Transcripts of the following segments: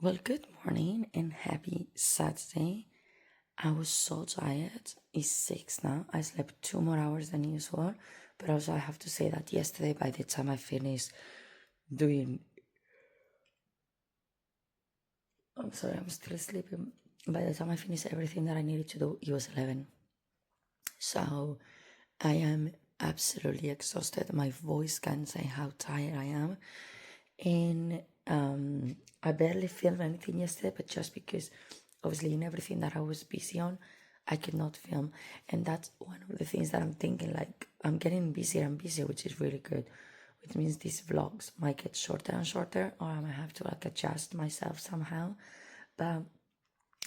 Well, good morning and happy Saturday. I was so tired. It's 6 now. I slept 2 more hours than usual. But also, I have to say that yesterday, by the time I finished doing. I'm sorry, I'm still sleeping. By the time I finished everything that I needed to do, it was 11. So I am absolutely exhausted. My voice can't say how tired I am. And I barely filmed anything yesterday, but just because obviously in everything that I was busy on, I could not film. And that's one of the things that I'm thinking, like I'm getting busier and busier, which is really good, which means these vlogs might get shorter and shorter, or I might have to like adjust myself somehow. But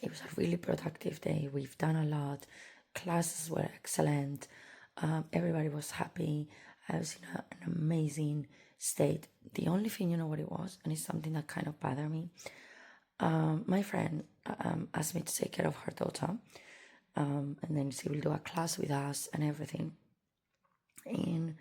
it was a really productive day. We've done a lot. Classes were excellent. Everybody was happy. I was in an amazing state. The only thing, you know what it was, and it's something that kind of bothered me. My friend asked me to take care of her daughter, and then she will do a class with us and everything. And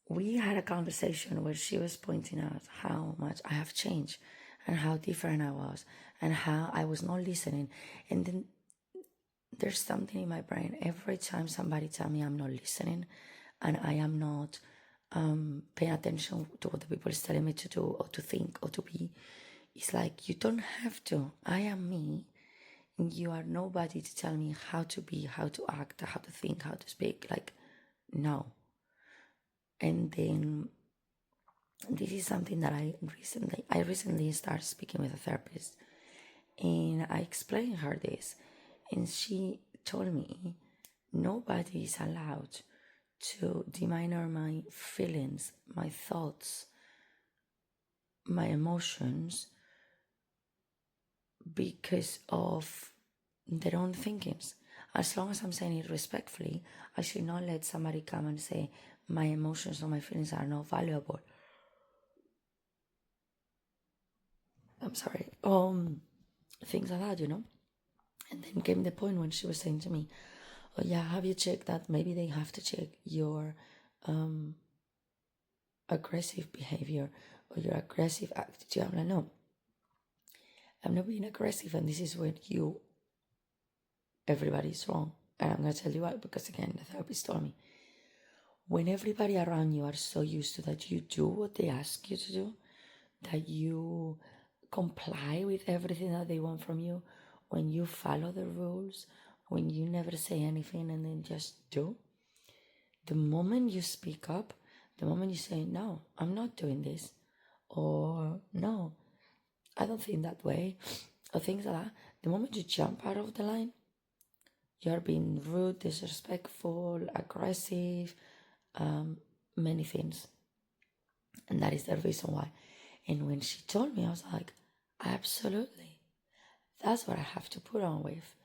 we had a conversation where she was pointing out how much I have changed and how different I was and how I was not listening. And then there's something in my brain every time somebody tell me I'm not listening and I am not paying attention to what the people is telling me to do or to think or to be. It's like, you don't have to. I am me. And you are nobody to tell me how to be, how to act, how to think, how to speak. Like, no. And then this is something that I recently started speaking with a therapist, and I explained her this, and she told me nobody is allowed to demeanor my feelings, my thoughts, my emotions because of their own thinkings. As long as I'm saying it respectfully, I should not let somebody come and say my emotions or my feelings are not valuable. I'm sorry. Things like that, you know? And then came the point when she was saying to me, oh yeah, have you checked that? Maybe they have to check your aggressive behavior or your aggressive attitude. I'm like, no, I'm not being aggressive, and this is where everybody's wrong. And I'm going to tell you why, because again, the therapist told me, when everybody around you are so used to that you do what they ask you to do, that you comply with everything that they want from you, when you follow the rules, when you never say anything and then just do, the moment you speak up, the moment you say, no, I'm not doing this, or no, I don't think that way, or things like that, the moment you jump out of the line, you're being rude, disrespectful, aggressive, many things. And that is the reason why. And when she told me, I was like, absolutely. That's what I have to put on with.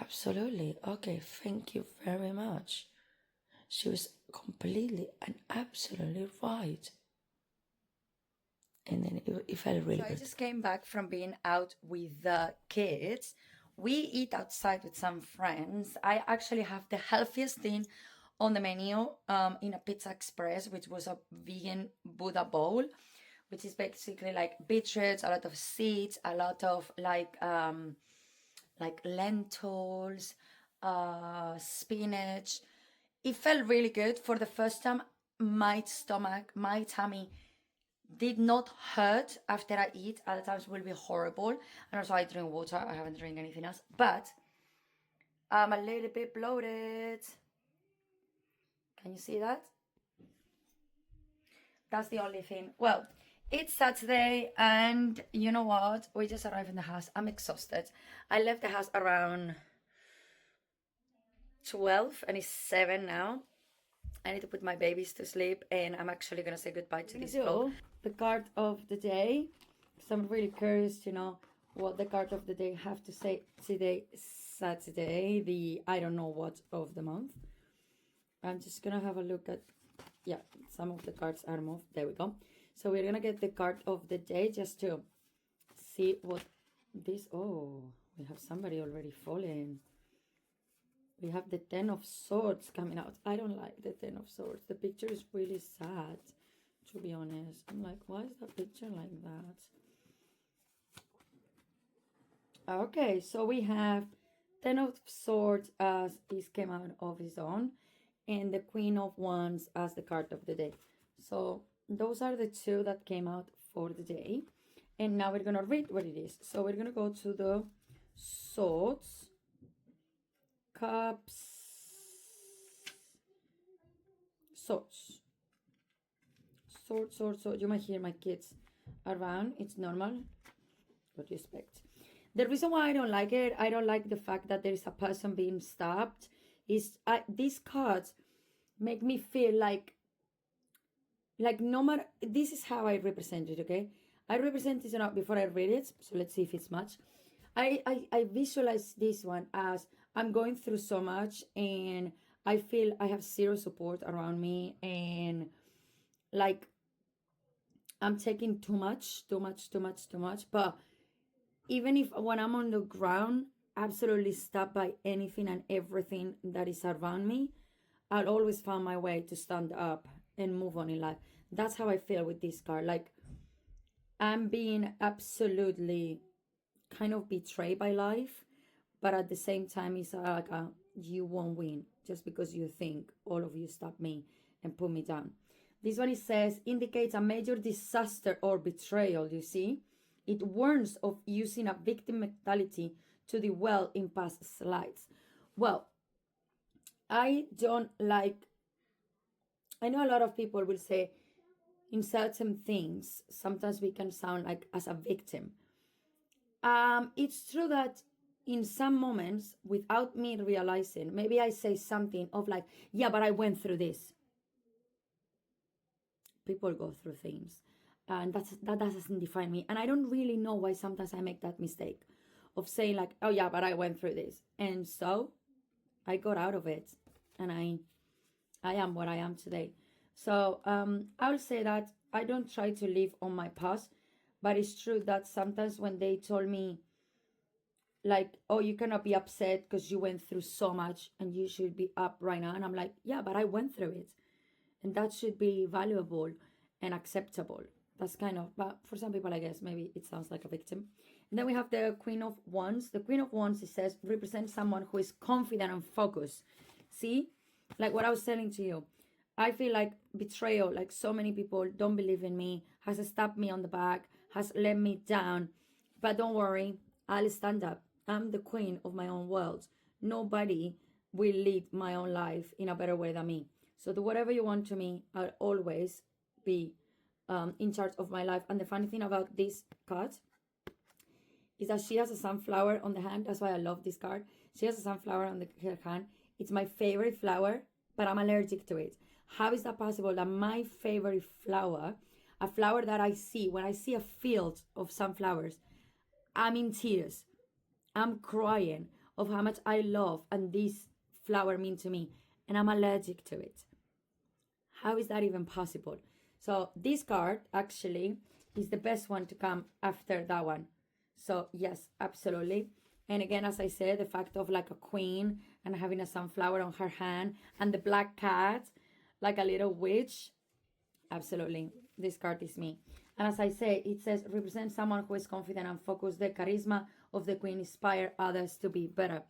Absolutely. Okay, thank you very much. She was completely and absolutely right. And then it felt really good. I just came back from being out with the kids. We eat outside with some friends. I actually have the healthiest thing on the menu in a Pizza Express, which was a vegan Buddha bowl, which is basically like beetroots, a lot of seeds, a lot of like lentils, spinach. It felt really good. For the first time, my stomach, my tummy did not hurt after I eat. Other times will be horrible. And also I drink water. I haven't drank anything else. But I'm a little bit bloated. Can you see that? That's the only thing. Well, it's Saturday, and you know what? We just arrived in the house. I'm exhausted. I left the house around 12, and it's 7 now. I need to put my babies to sleep, and I'm actually gonna say goodbye to this vlog. The card of the day. So I'm really curious to know what the card of the day have to say today, Saturday, the I don't know what of the month. I'm just gonna have a look at, yeah, some of the cards are moved. There we go. So we're gonna get the card of the day just to see what this. Oh, we have somebody already fallen. We have the Ten of Swords coming out. I don't like the Ten of Swords. The picture is really sad, to be honest. I'm like, why is that picture like that? Okay, so we have Ten of Swords as this came out of his own, and the Queen of Wands as the card of the day. So those are the two that came out for the day. And now we're gonna read what it is. So we're gonna go to the Swords, Cups, Swords. Sword. You might hear my kids around. It's normal. What do you expect? The reason why I don't like it, I don't like the fact that there is a person being stabbed. Is these cards make me feel like no matter, this is how I represent it, okay? I represent this enough before I read it, so let's see if it's much. I visualize this one as I'm going through so much and I feel I have zero support around me, and like I'm taking too much. But even if when I'm on the ground, absolutely stopped by anything and everything that is around me, I'll always find my way to stand up and move on in life. That's how I feel with this card. Like I'm being absolutely kind of betrayed by life, but at the same time, it's like you won't win just because you think all of you stop me and put me down. This one, it says, indicates a major disaster or betrayal, you see? It warns of using a victim mentality to dwell in past slights. Well, I don't like, I know a lot of people will say in certain things, sometimes we can sound like as a victim. It's true that in some moments, without me realizing, maybe I say something of like, yeah, but I went through this. People go through things, and that doesn't define me. And I don't really know why sometimes I make that mistake of saying like, oh yeah, but I went through this, and so I got out of it, and I am what I am today. So I will say that I don't try to live on my past, but it's true that sometimes when they told me like, oh, you cannot be upset because you went through so much and you should be up right now, and I'm like, yeah, but I went through it, and that should be valuable and acceptable. That's kind of, but for some people, I guess maybe it sounds like a victim. And then we have the Queen of Wands. The Queen of Wands, it says, represents someone who is confident and focused. See, like what I was telling to you, I feel like betrayal, like so many people don't believe in me, has stabbed me on the back, has let me down. But don't worry, I'll stand up. I'm the queen of my own world. Nobody will lead my own life in a better way than me. So do whatever you want to me. I'll always be in charge of my life. And the funny thing about this card is that she has a sunflower on the hand. That's why I love this card. She has a sunflower on her hand. It's my favorite flower, but I'm allergic to it. How is that possible that my favorite flower, a flower that I see, when I see a field of sunflowers, I'm in tears. I'm crying of how much I love and this flower mean to me, and I'm allergic to it. How is that even possible? So this card actually is the best one to come after that one. So yes, absolutely. And again, as I said, the fact of like a queen and having a sunflower on her hand and the black cat, like a little witch. Absolutely. This card is me. And as I say, it says, represent someone who is confident and focused. The charisma of the queen inspire others to be better.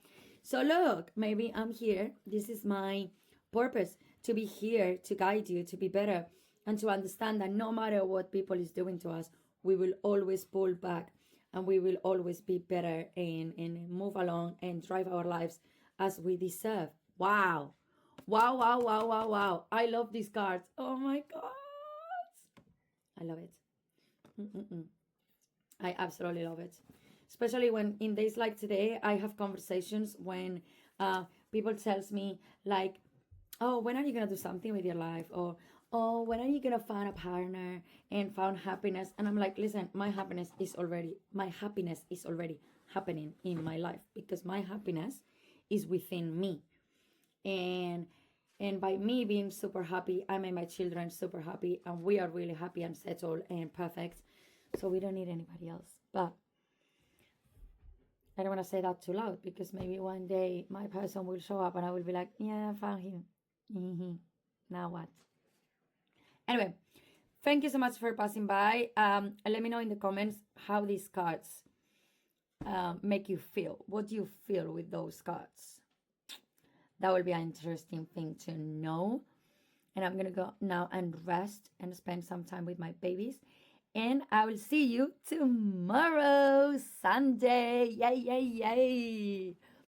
So look, maybe I'm here. This is my purpose, to be here, to guide you, to be better, and to understand that no matter what people is doing to us, we will always pull back and we will always be better and move along and drive our lives as we deserve. Wow. Wow. I love these cards. Oh my God. I love it. I absolutely love it. Especially when in days like today, I have conversations when people tells me like, oh, when are you going to do something with your life? Or, oh, when are you going to find a partner and find happiness? And I'm like, listen, my happiness is already happening in my life, because my happiness is within me. And by me being super happy, I made my children super happy, and we are really happy and settled and perfect. So we don't need anybody else. But I don't want to say that too loud, because maybe one day my person will show up and I will be like, yeah, I found him. Now what? Anyway, thank you so much for passing by. Let me know in the comments how these cards make you feel? What do you feel with those cards? That will be an interesting thing to know. And I'm gonna go now and rest and spend some time with my babies. And I will see you tomorrow, Sunday. Yay, yay, yay.